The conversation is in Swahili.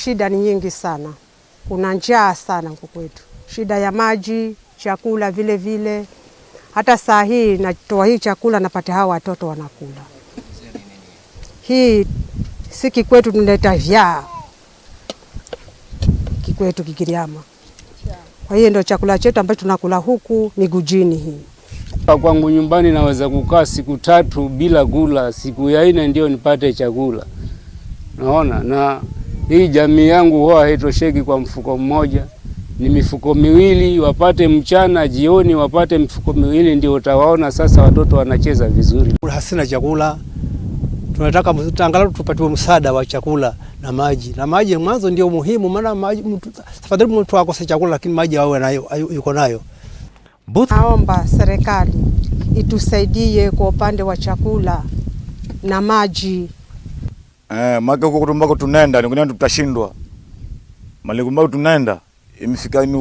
shida ni nyingi sana. Kuna njaa sana huko kwetu. Shida ya maji, chakula vile vile. Hata saa hii natoa hii chakula napata hawa watoto wanakula. Hii si kikwetu tunaleta vyaa. Kikwetu Kigiriama. Kwa hiyo ndio chakula chetu ambacho tunakula huku Migujini hii. Kwangu nyumbani naweza kukaa siku 3 bila kula, siku ya 4 ndio nipate chakula. Naona, na hii jamii yangu huwa haitosheki kwa mfuko mmoja. Ni mifuko miwili, wapate mchana, jioni wapate mifuko miwili, ndio utawaona sasa watoto wanacheza vizuri. Hasina chakula. Tunataka angalau tupatiwe msaada wa chakula na maji. Na maji mwanzo ndio muhimu, maana maji tafadhali mtu akose chakula lakini maji awe nayo, yuko nayo. Naomba serikali itusaidie kwa upande wa chakula na maji. Maka huko kutumbako tunaenda, ni tutashindwa. Malengo mbao tunaenda imefika